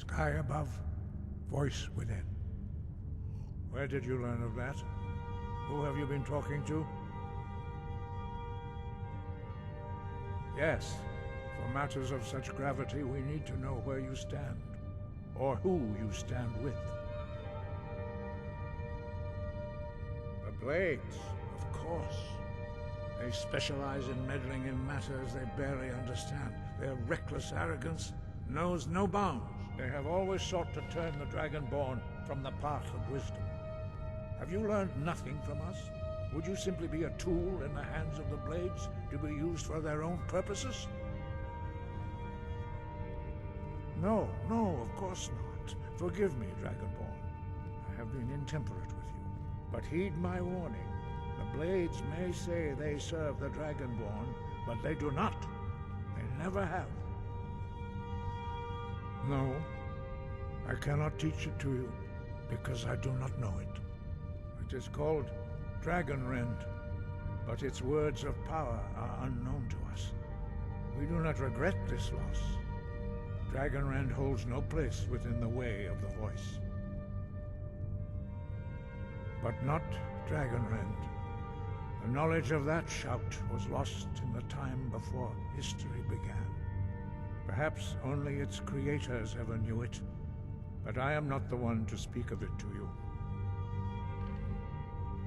Sky above, voice within. Where did you learn of that? Who have you been talking to? Yes, for matters of such gravity, we need to know where you stand, or who you stand with. The Blades, of course. They specialize in meddling in matters they barely understand. Their reckless arrogance knows no bounds. They have always sought to turn the Dragonborn from the path of wisdom. Have you learned nothing from us? Would you simply be a tool in the hands of the Blades to be used for their own purposes? No, of course not. Forgive me, Dragonborn. I have been intemperate with you. But heed my warning. The Blades may say they serve the Dragonborn, but they do not. They never have. No, I cannot teach it to you, because I do not know it. It is called Dragonrend, but its words of power are unknown to us. We do not regret this loss. Dragonrend holds no place within the way of the voice. But not Dragonrend. The knowledge of that shout was lost in the time before history began. Perhaps only its creators ever knew it, but I am not the one to speak of it to you.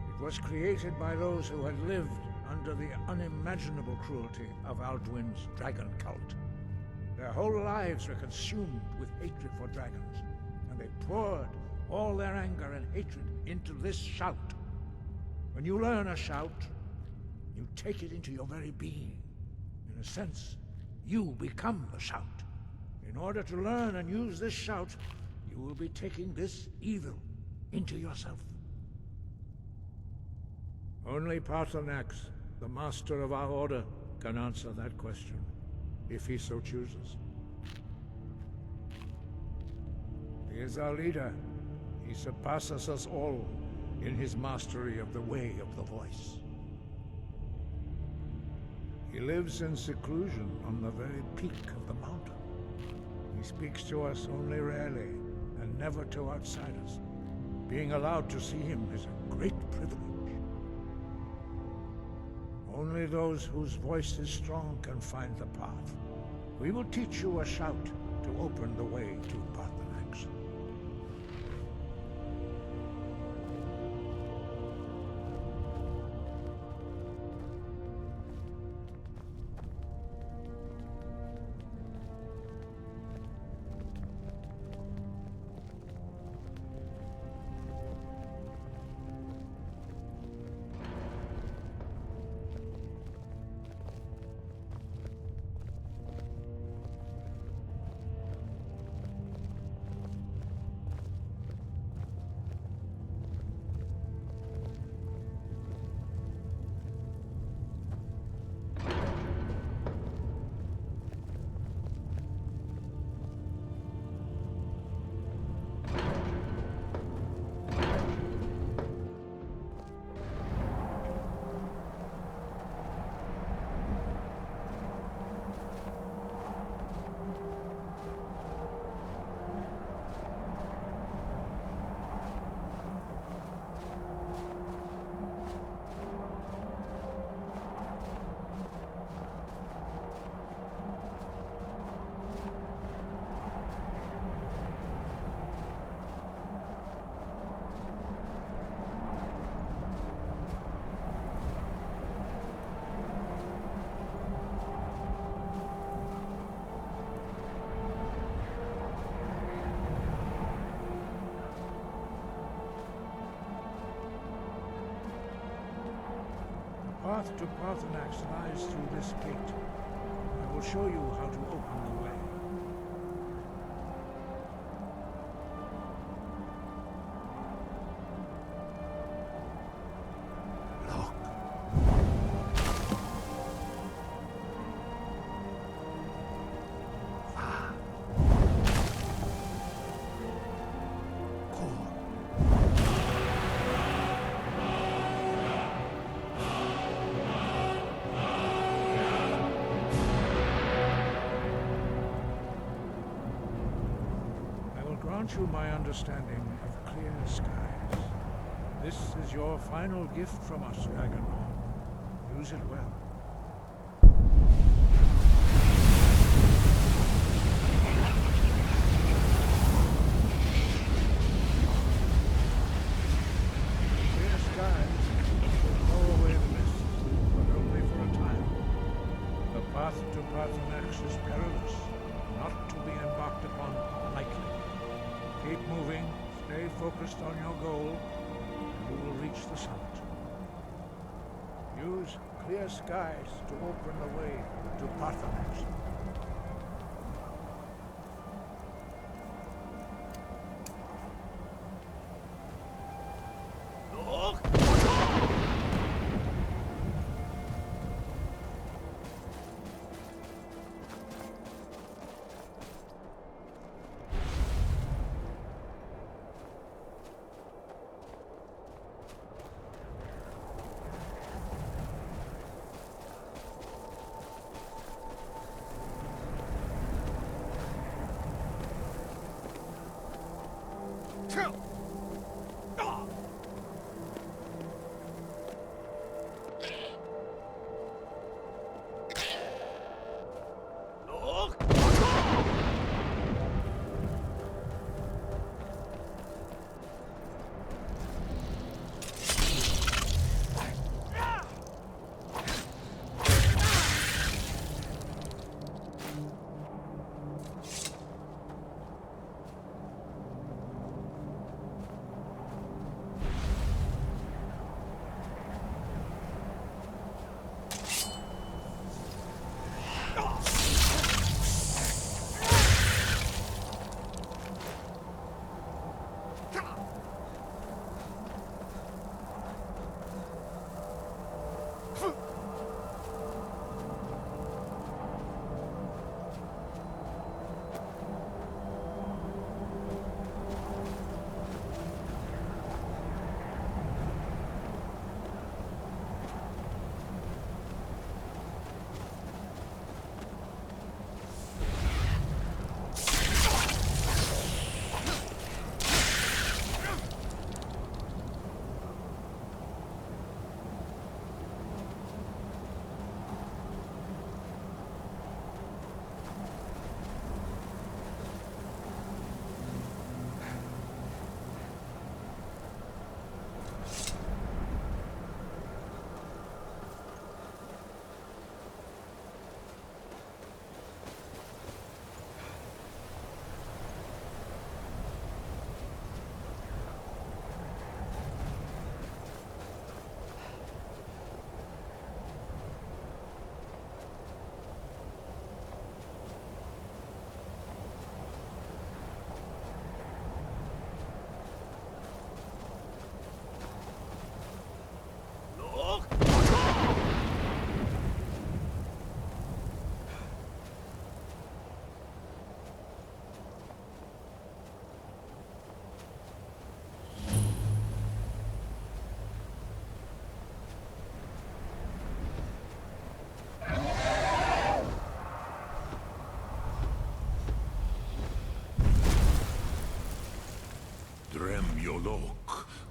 It was created by those who had lived under the unimaginable cruelty of Alduin's dragon cult. Their whole lives were consumed with hatred for dragons, and they poured all their anger and hatred into this shout. When you learn a shout, you take it into your very being. In a sense, you become the shout. In order to learn and use this shout, you will be taking this evil into yourself. Only Paarthurnax, the master of our order, can answer that question, if he so chooses. He is our leader. He surpasses us all in his mastery of the way of the voice. He lives in seclusion on the very peak of the mountain. He speaks to us only rarely, and never to outsiders. Being allowed to see him is a great privilege. Only those whose voice is strong can find the path. We will teach you a shout to open the way to Paarthurnax. The path to Paarthurnax lies through this gate. I will show you how to open the way. Look. Ah. Cool. grant you my understanding of clear skies. This is your final gift from us, Dragonborn. Use it well. Clear skies will blow away the mist, but only for a time. The path to Paarthurnax is perilous, not to be embarked upon lightly. Keep moving, stay focused on your goal, and you will reach the summit. Use clear skies to open the way to Paarthurnax.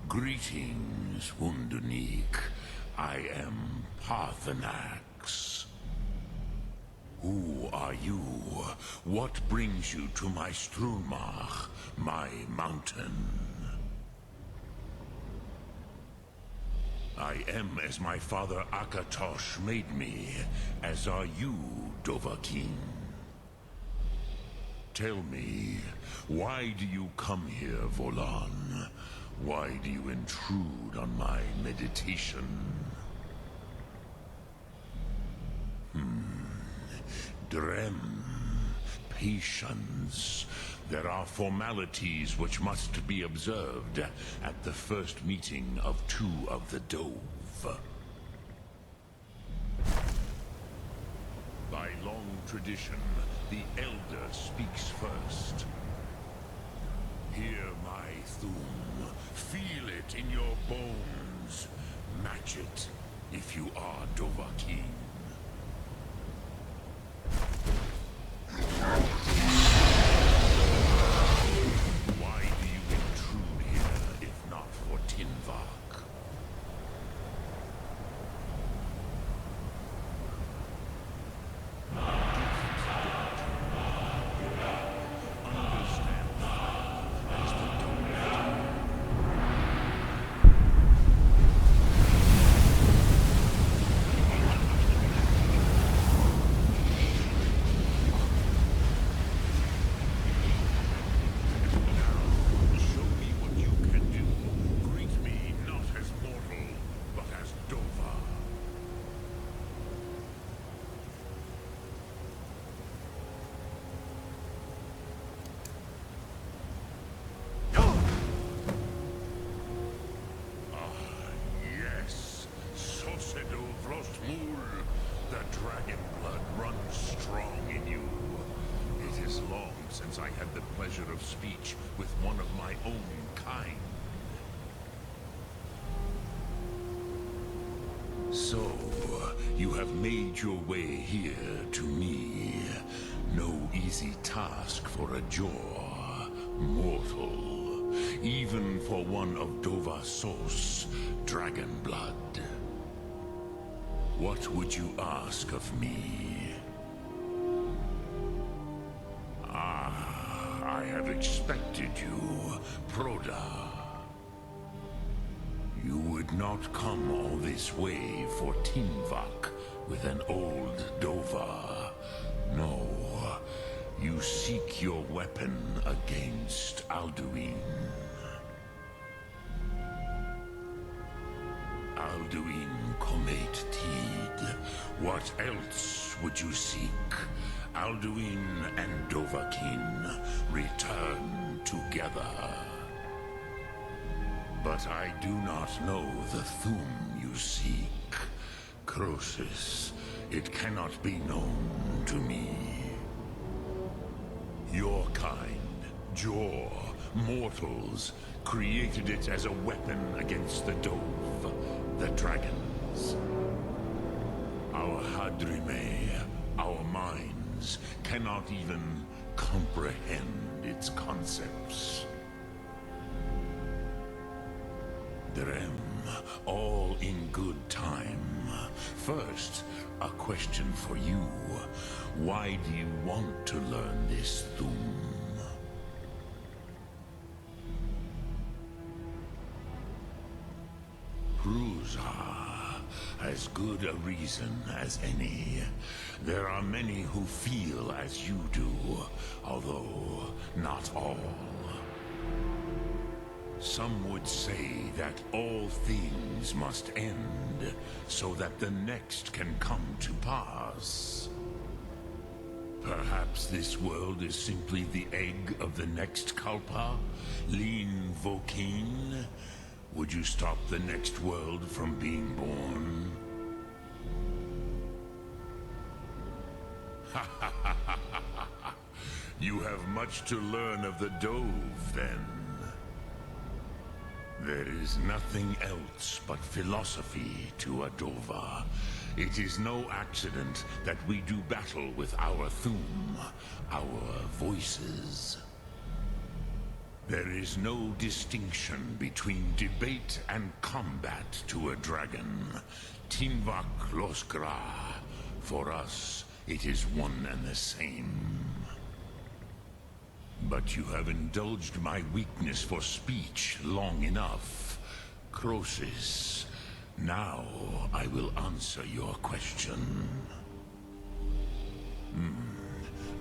Greetings, Wunderneek. I am Paarthurnax. Who are you? What brings you to my Strunmach, my mountain? I am as my father Akatosh made me, as are you, Dovahkiin. Tell me, why do you come here, Volan? Why do you intrude on my meditation? Drem. Patience. There are formalities which must be observed at the first meeting of two of the Dove. By long tradition, the Elder speaks first. Hear my Thum. Feel it in your bones. Match it if you are Dovahkiin. dragon blood runs strong in you. It is long since I had the pleasure of speech with one of my own kind. So, you have made your way here to me. No easy task for a jaw, mortal. Even for one of Dovasos, dragon blood. What would you ask of me? I have expected you, Proda. You would not come all this way for Tinvak with an old Dova. No, you seek your weapon against Alduin. Alduin Comet Tid. What else would you seek? Alduin and Dovahkiin return together. But I do not know the Thum you seek. Croesus, it cannot be known to me. Your kind, Jor, mortals, created it as a weapon against the Dove, the dragons. Our Hadrime, our minds, cannot even comprehend its concepts. Drem, all in good time. First, a question for you. Why do you want to learn this Thum? Prusa, as good a reason as any. There are many who feel as you do, although not all. Some would say that all things must end, so that the next can come to pass. Perhaps this world is simply the egg of the next Kalpa, Lin Vokin. Would you stop the next world from being born? You have much to learn of the Dove, then. There is nothing else but philosophy to a Dova. It is no accident that we do battle with our Thum, our voices. There is no distinction between debate and combat to a dragon. Tinvak Loskra. For us, it is one and the same. But you have indulged my weakness for speech long enough. Croesus, now I will answer your question.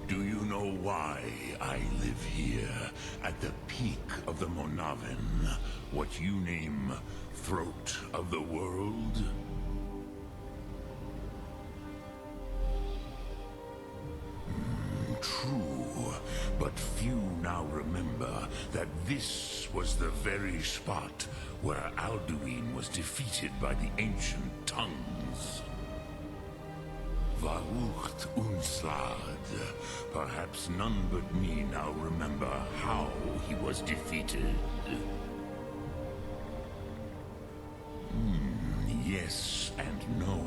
Do you know why I live here, at the peak of the Monavin, what you name Throat of the World? True, but few now remember that this was the very spot where Alduin was defeated by the ancient tongues. Varucht Unslad. Perhaps none but me now remember how he was defeated. Yes and no.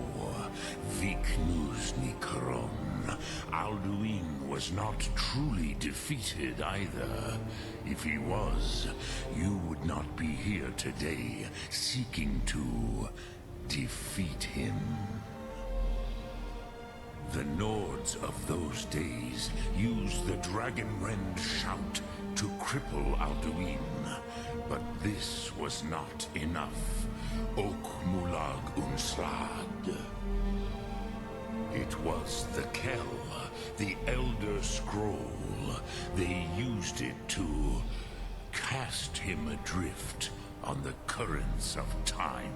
Viknus Nikron. Alduin was not truly defeated either. If he was, you would not be here today seeking to defeat him. The Nords of those days used the Dragonrend shout to cripple Alduin, but this was not enough. Ok Mulag Unslad. It was the Kell, the Elder Scroll. They used it to cast him adrift on the currents of time.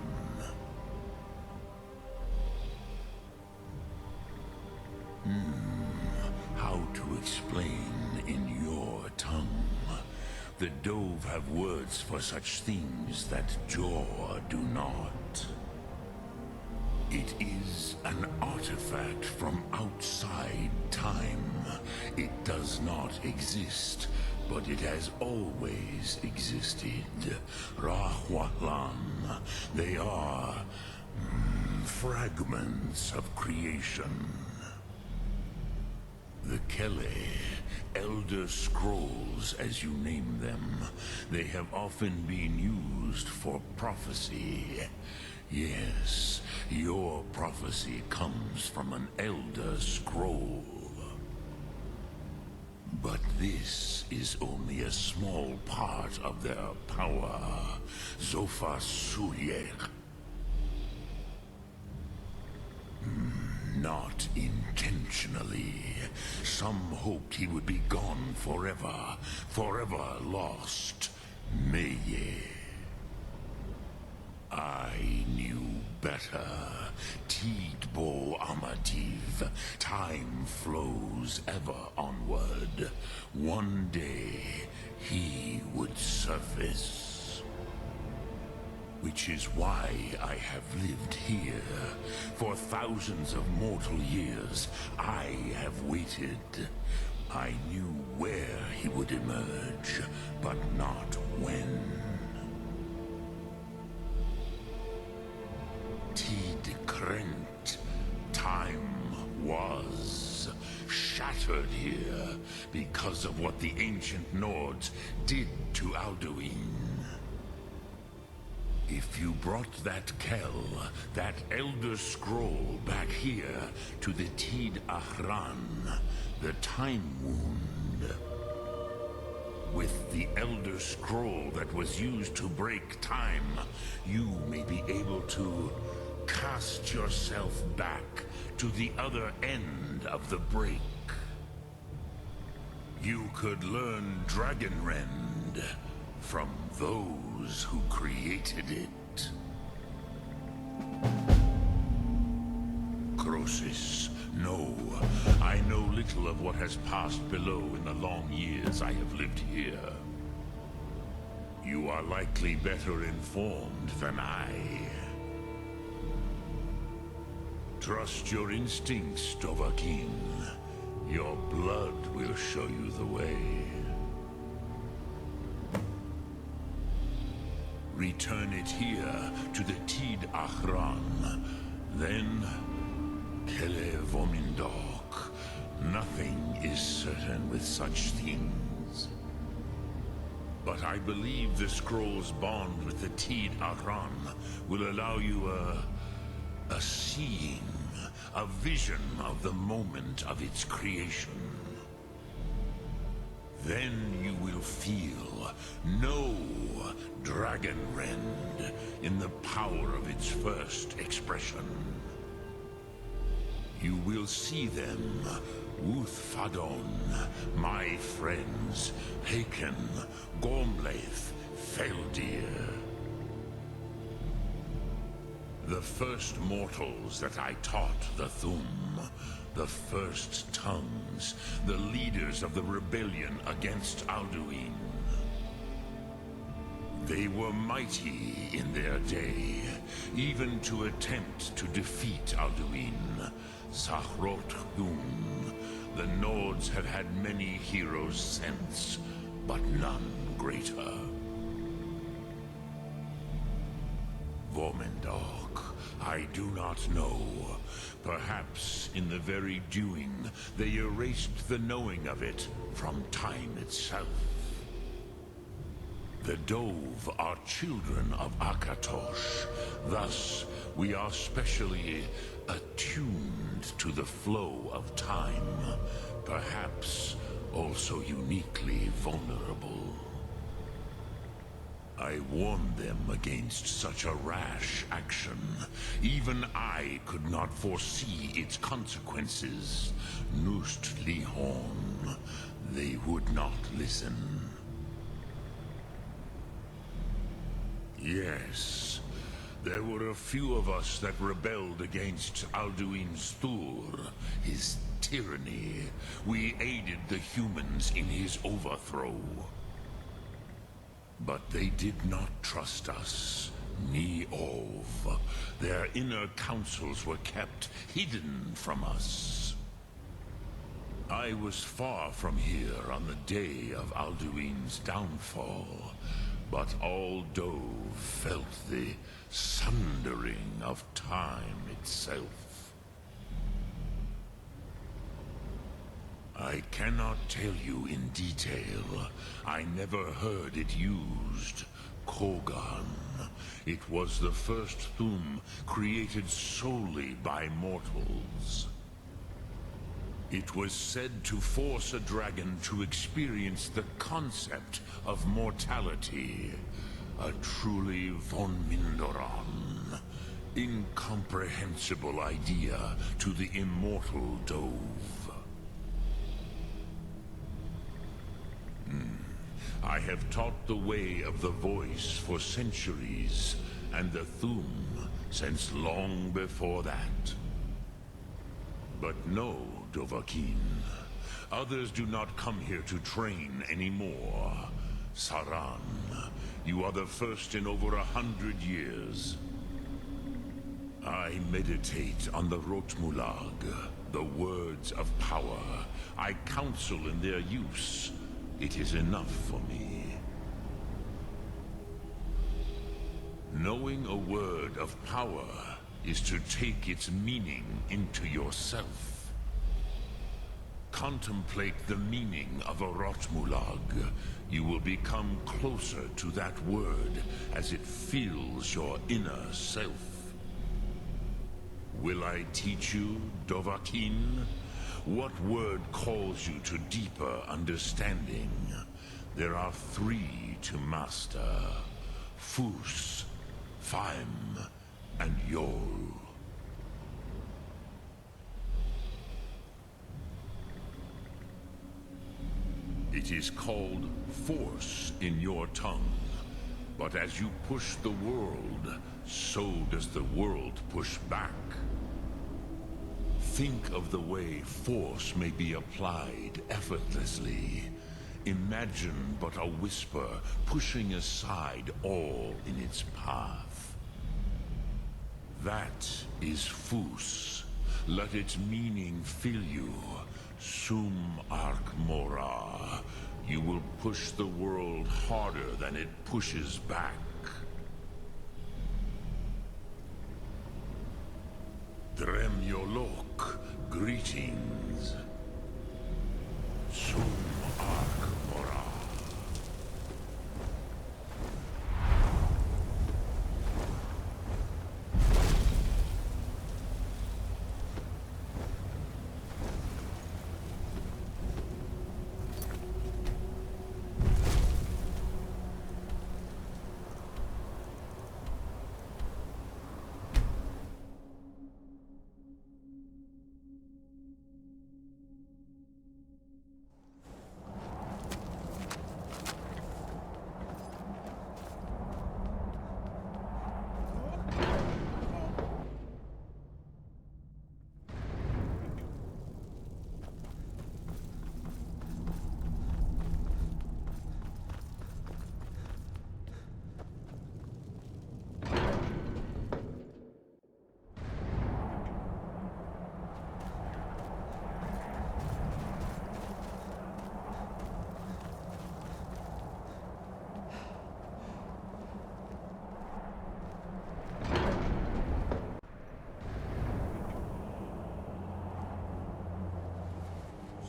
How to explain in your tongue? The Dove have words for such things that Jor do not. It is an artifact from outside time. It does not exist, but it has always existed. Rahwalan. They are fragments of creation. The Kele, Elder Scrolls as you name them, they have often been used for prophecy. Yes, your prophecy comes from an Elder Scroll. But this is only a small part of their power. Zofa Suyer. Not intentionally. Some hoped he would be gone forever. Forever lost. Meye. I knew better. Tidbo Amativ. Time flows ever onward. One day, he would surface. Which is why I have lived here. For thousands of mortal years, I have waited. I knew where he would emerge, but not when. Tid Krent. Time was shattered here because of what the ancient Nords did to Alduin. If you brought that Kel, that Elder Scroll back here to the Tid Ahran, the Time Wound, with the Elder Scroll that was used to break time, you may be able to cast yourself back to the other end of the break. You could learn Dragonrend from those who created it. Crosis, no. I know little of what has passed below in the long years I have lived here. You are likely better informed than I. Trust your instincts, Dovahkiin. Your blood will show you the way. Return it here to the Tid Ahran. Then, Kele Vomindok. Nothing is certain with such things. But I believe the scroll's bond with the Tid Ahran will allow you a seeing, a vision of the moment of its creation. Then you will feel, know Dragonrend in the power of its first expression. You will see them, Wuthfadon, my friends, Haken, Gormlaith, Feldir. The first mortals that I taught the Thum, the first tongues, the leaders of the rebellion against Alduin. They were mighty in their day, even to attempt to defeat Alduin. Sahrot Hum. The Nords have had many heroes since, but none greater. Vomindok, I do not know. Perhaps in the very doing, they erased the knowing of it from time itself. The Dove are children of Akatosh. Thus, we are specially attuned to the flow of time. Perhaps also uniquely vulnerable. I warned them against such a rash action. Even I could not foresee its consequences. Nust Lihorn. They would not listen. Yes, there were a few of us that rebelled against Alduin Stur, his tyranny. We aided the humans in his overthrow. But they did not trust us. Neov. Their inner councils were kept hidden from us. I was far from here on the day of Alduin's downfall, but all Dove felt the sundering of time itself. I cannot tell you in detail. I never heard it used. Kogan. It was the first Thum created solely by mortals. It was said to force a dragon to experience the concept of mortality. A truly von Mindoran, incomprehensible idea to the immortal Dove. I have taught the way of the voice for centuries, and the Thum since long before that. But no, Dovahkiin. Others do not come here to train anymore. Saran, you are the first in over 100 years. I meditate on the Rotmulag, the words of power. I counsel in their use. It is enough for me. Knowing a word of power is to take its meaning into yourself. Contemplate the meaning of a Rotmulag. You will become closer to that word as it fills your inner self. Will I teach you, Dovahkiin? What word calls you to deeper understanding? There are 3 to master. Fus, Faim, and Yol. It is called force in your tongue. But as you push the world, so does the world push back. Think of the way force may be applied effortlessly. Imagine but a whisper pushing aside all in its path. That is Fus. Let its meaning fill you. Sum Ark Mora. You will push the world harder than it pushes back. Dremyolok, greetings. Sum Ark Mora.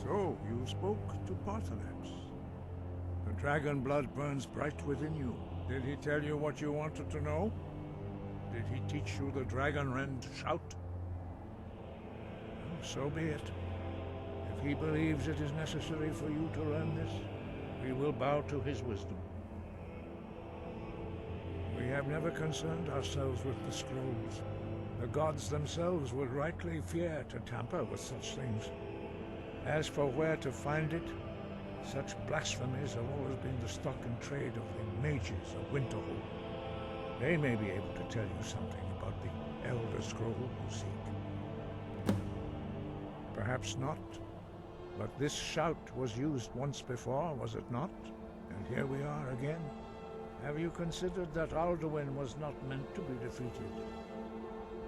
So, you spoke to Paarthurnax. The dragon blood burns bright within you. Did he tell you what you wanted to know? Did he teach you the dragon rend shout? Well, so be it. If he believes it is necessary for you to learn this, we will bow to his wisdom. We have never concerned ourselves with the scrolls. The gods themselves would rightly fear to tamper with such things. As for where to find it, such blasphemies have always been the stock and trade of the mages of Winterhold. They may be able to tell you something about the Elder Scroll you seek. Perhaps not, but this shout was used once before, was it not? And here we are again. Have you considered that Alduin was not meant to be defeated?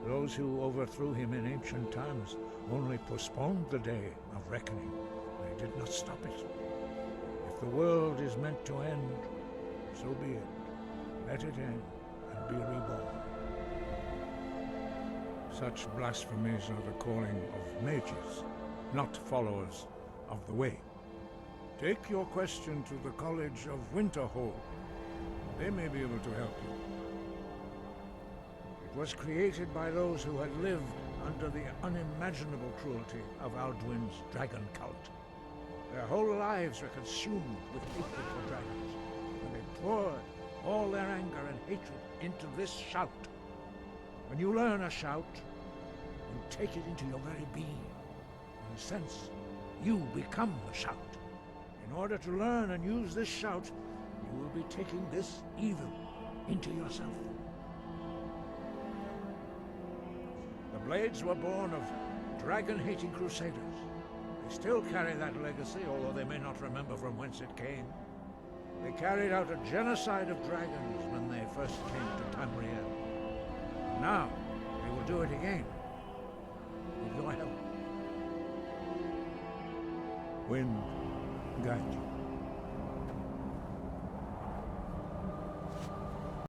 Those who overthrew him in ancient times only postponed the day of reckoning. They did not stop it. If the world is meant to end, so be it. Let it end and be reborn. Such blasphemies are the calling of mages, not followers of the way. Take your question to the College of Winterhold. They may be able to help you. It was created by those who had lived under the unimaginable cruelty of Alduin's dragon cult. Their whole lives were consumed with hatred for dragons, and they poured all their anger and hatred into this shout. When you learn a shout, you take it into your very being. In a sense, you become the shout. In order to learn and use this shout, you will be taking this evil into yourself. The Blades were born of dragon-hating crusaders. They still carry that legacy, although they may not remember from whence it came. They carried out a genocide of dragons when they first came to Tamriel. Now, they will do it again, with your help. Wind, guide you.